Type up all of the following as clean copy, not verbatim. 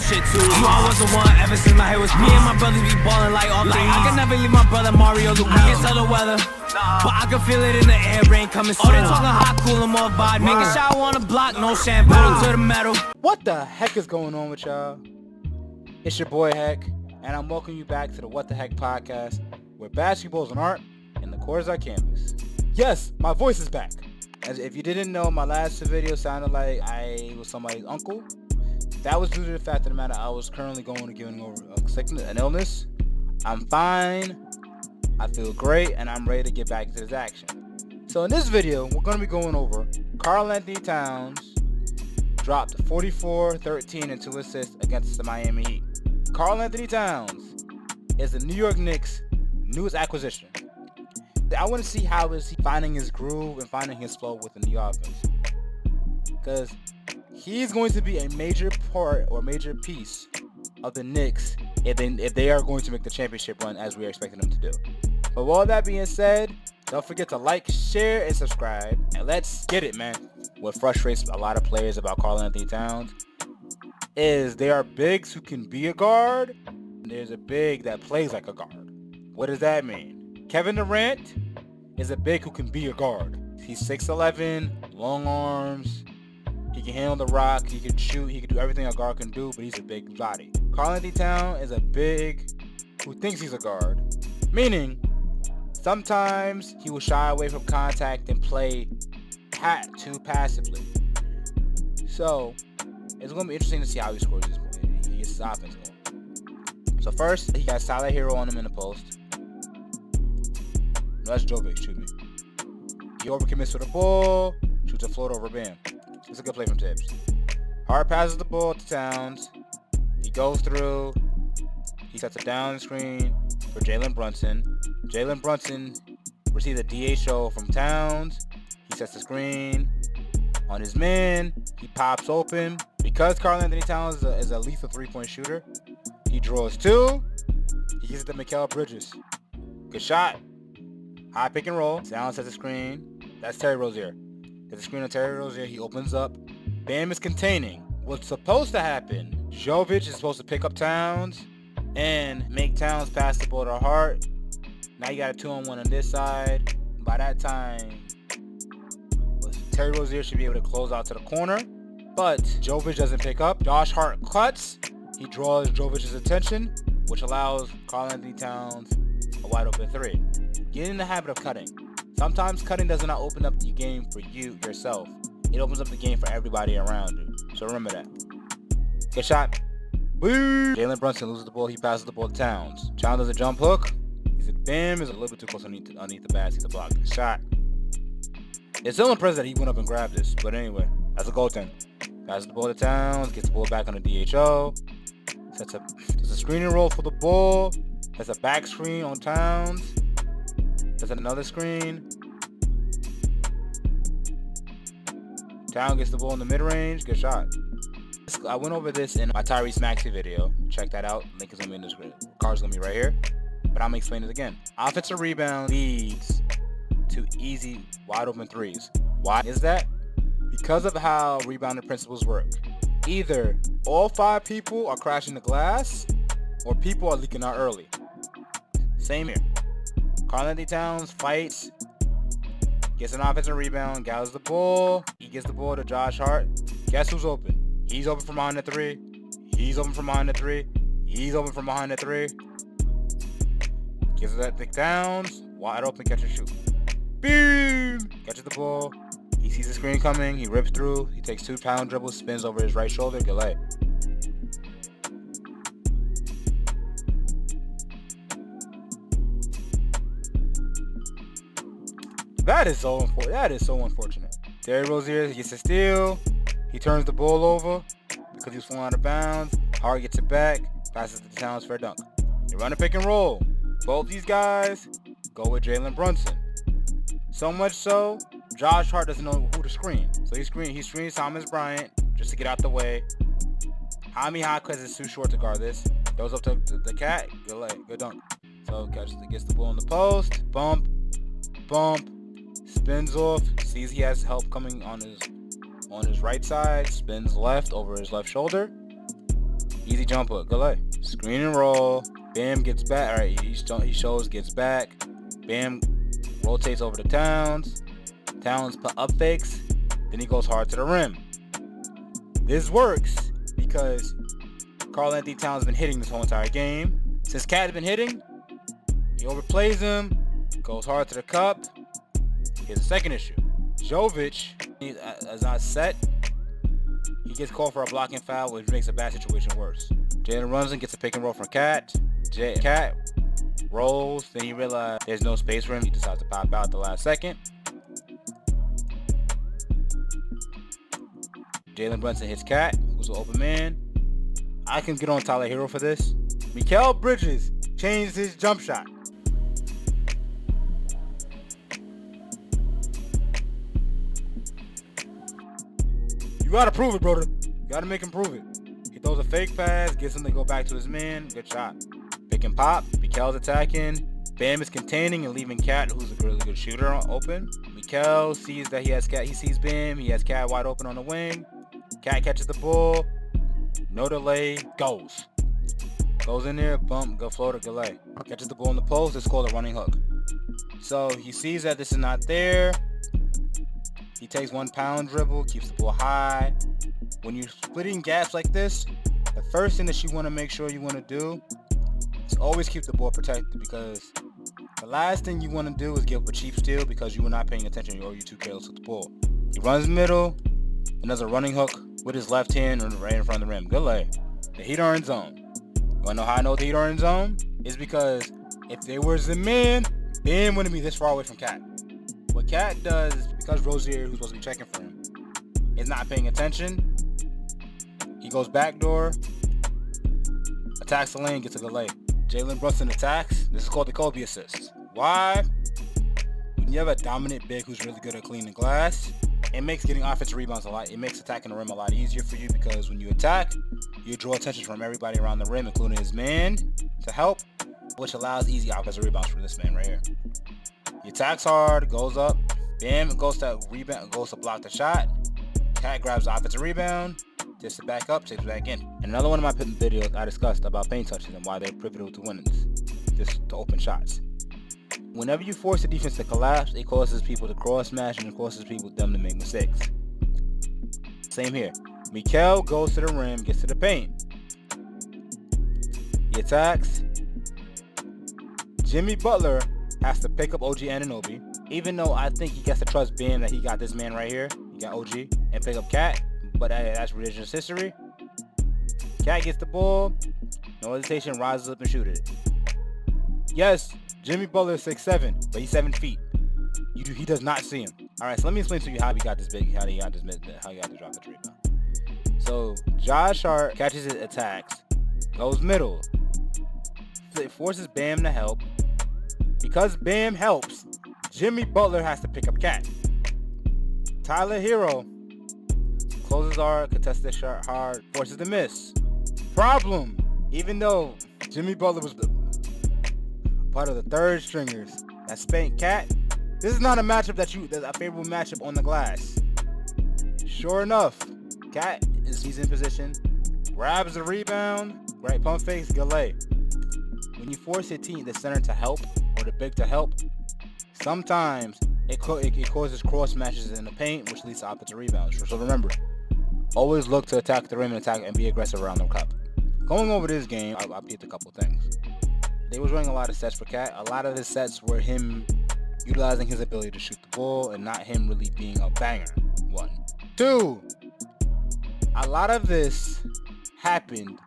shit too. You all was the one ever since my hair was me and my brothers be ballin' like all three. I can never leave my brother Mario Luke. I can tell the weather, but I can feel it in the air, rain coming soon. Oh, they talking hot, cool, and more vibe. Make a shower on the block, no shampoo to the metal. What the heck is going on with y'all? It's your boy Heck, and I'm welcoming you back to the Wat.Da.Hecpodcast, where basketball is an art and the court is our canvas. Yes, my voice is back. As if you didn't know, my last video sounded like I was somebody's uncle. That was due to the fact of the matter I was currently getting over an illness. I'm fine, I feel great, and I'm ready to get back into this action. So in this video, we're going to be going over Karl-Anthony Towns dropped 44, 13, and 2 assists against the Miami Heat. Karl-Anthony Towns is the New York Knicks' newest acquisition. I want to see how is he finding his groove and finding his flow within the offense, because he's going to be a major part or major piece of the Knicks if they are going to make the championship run as we are expecting them to do. But with all that being said, don't forget to like, share, and subscribe, and let's get it, man. What frustrates a lot of players about Karl-Anthony Towns is there are bigs who can be a guard, and there's a big that plays like a guard. What does that mean? Kevin Durant is a big who can be a guard. He's 6'11", long arms, he can handle the rock, he can shoot, he can do everything a guard can do, but he's a big body. Karl-Anthony Towns is a big who thinks he's a guard, meaning sometimes he will shy away from contact and play too passively. So it's going to be interesting to see how he scores this point. He gets his offense going. So first, he has Tyler Hero on him in the post. No, that's Jovic, excuse me. He overcommits with the ball, shoots a float over, bam. It's a good play from Tibbs. Hard passes the ball to Towns. He goes through. He sets a down screen for Jalen Brunson. Jalen Brunson receives a DHO from Towns. He sets the screen on his man. He pops open. Because Karl-Anthony Towns is a lethal three-point shooter, he draws two. He gives it to Mikal Bridges. Good shot. High pick and roll. Towns sets the screen. That's Terry Rozier. There's a screen on Terry Rozier. He opens up. Bam is containing. What's supposed to happen? Jovic is supposed to pick up Towns and make Towns pass the ball to Hart. Now you got a 2-on-1 on this side. By that time, Terry Rozier should be able to close out to the corner, but Jovic doesn't pick up. Josh Hart cuts. He draws Jovic's attention, which allows Karl-Anthony Towns a wide open three. Get in the habit of cutting. Sometimes cutting does not open up the game for you yourself. It opens up the game for everybody around you. So remember that. Good shot. Woo! Jalen Brunson loses the ball. He passes the ball to Towns. Towns does a jump hook. He's a bam. Is a little bit too close underneath the basket to block the shot. It's still impressive that he went up and grabbed this. But anyway, that's a goaltender. Passes the ball to Towns. Gets the ball back on the DHO. Does a screening roll for the ball. That's a back screen on Towns. There's another screen. Towns gets the ball in the mid-range. Good shot. I went over this in my Tyrese Maxey video. Check that out. Link is going to be in the description. Card's going to be right here. But I'm going to explain it again. Offensive rebound leads to easy, wide-open threes. Why is that? Because of how rebounding principles work. Either all 5 people are crashing the glass, or people are leaking out early. Same here. Karl-Anthony Towns fights, gets an offensive rebound, gathers the ball. He gets the ball to Josh Hart. Guess who's open? He's open from behind the three. He's open from behind the three. He's open from behind the three. Gives it that to Towns. Wide open, catch and shoot. Boom! Catches the ball. He sees the screen coming. He rips through. He takes 2-pound dribbles, spins over his right shoulder. Good lay. That is so unfortunate. Terry Rozier gets a steal. He turns the ball over because he's falling out of bounds. Hart gets it back. Passes to Towns for a dunk. They run a pick and roll. Both these guys go with Jalen Brunson. So much so, Josh Hart doesn't know who to screen. So he screens Thomas Bryant just to get out the way. Jaime Jaquez is too short to guard this. Goes up to the cat. Good lay. Good dunk. So gets the ball in the post. Bump. Spins off. Sees he has help coming on his right side. Spins left over his left shoulder. Easy jump hook. Good lay. Screen and roll. Bam gets back. All right, he shows, gets back. Bam rotates over to Towns. Towns put up fakes. Then he goes hard to the rim. This works because Karl-Anthony Towns has been hitting this whole entire game. Since Cat's been hitting, he overplays him, goes hard to the cup. Here's the second issue. Jovic is not set. He gets called for a blocking foul, which makes a bad situation worse. Jalen runs and gets a pick and roll from Cat. Cat rolls, then he realizes there's no space for him. He decides to pop out at the last second. Jalen Brunson hits Cat, who's an open man. I can get on Tyler Hero for this. Mikal Bridges changed his jump shot. You gotta prove it, brother. You gotta make him prove it. He throws a fake pass, gets him to go back to his man. Good shot. Pick and pop. Mikal's attacking. Bam is containing and leaving Cat, who's a really good shooter, open. Mikal sees that he has Cat. He sees Bam. He has Cat wide open on the wing. Cat catches the ball. No delay. Goes in there. Bump. Go floater. Good lay. Catches the ball in the post. It's called a running hook. So he sees that this is not there. He takes 1 pound dribble. Keeps the ball high. When you're splitting gaps like this, the first thing that you want to make sure you want to do is always keep the ball protected, because the last thing you want to do is give up a cheap steal because you were not paying attention or you're too careless with the ball. He runs middle and does a running hook with his left hand right in front of the rim. Good lay. The Heat are in zone. You want to know how I know the Heat are in zone? It's because if they were a man, Bam wouldn't be this far away from Cat. What Cat does is, because Rozier, who's supposed to be checking for him, is not paying attention, he goes backdoor, attacks the lane, gets a good lay. Jalen Brunson attacks. This is called the Kobe assist. Why? When you have a dominant big who's really good at cleaning glass, it makes getting offensive rebounds it makes attacking the rim a lot easier for you, because when you attack, you draw attention from everybody around the rim, including his man, to help, which allows easy offensive rebounds for this man right here. He attacks hard, goes up, Bam goes to rebound, goes to block the shot. Cat grabs the offensive rebound, takes it back up, takes it back in. And another one of my videos I discussed about paint touches and why they're pivotal to winnings, just to open shots. Whenever you force the defense to collapse, it causes people to cross smash and it causes them to make mistakes. Same here. Mikal goes to the rim, gets to the paint. He attacks. Jimmy Butler has to pick up OG Anunoby, even though I think he gets to trust Bam that he got this man right here. He got OG and pick up Cat, but that's revisionist history. Cat gets the ball, no hesitation, rises up and shoots it. Yes, Jimmy Butler is 6'7", but he's 7 feet. He does not see him. All right, so let me explain to you how he got this big, how he got to drop the rebound. So Josh Hart catches it, attacks, goes middle, forces Bam to help. Because Bam helps, Jimmy Butler has to pick up Cat. Tyler Hero closes hard, contests the shot hard, forces the miss. Problem, even though Jimmy Butler was part of the third stringers that spanked Cat, this is not a matchup that's a favorable matchup on the glass. Sure enough, Cat he's in position, grabs the rebound, right pump fakes, good lay. When you force your team, the center to help or the big to help, sometimes it causes cross smashes in the paint, which leads to offensive rebounds. So remember, always look to attack the rim and be aggressive around the cup. Going over this game, I picked a couple things. They was running a lot of sets for Cat. A lot of his sets were him utilizing his ability to shoot the ball and not him really being a banger. 1. 2, a lot of this happened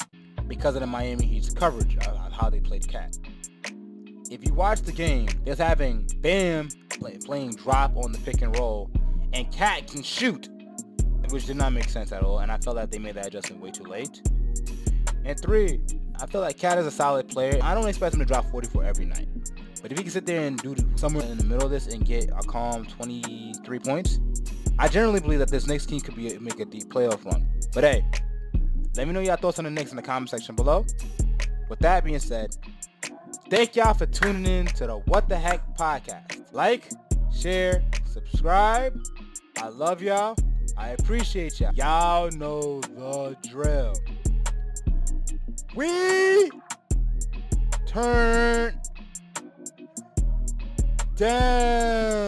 because of the Miami Heat's coverage of how they played Cat. If you watch the game, they're having Bam playing drop on the pick and roll, and Cat can shoot, which did not make sense at all, and I felt that they made that adjustment way too late. And 3, I feel like Cat is a solid player. I don't expect him to drop 44 every night, but if he can sit there and do somewhere in the middle of this and get a calm 23 points, I generally believe that this Knicks team could make a deep playoff run. But hey, let me know your thoughts on the Knicks in the comment section below. With that being said, thank y'all for tuning in to the What the Heck podcast. Like, share, subscribe. I love y'all. I appreciate y'all. Y'all know the drill. We turn down.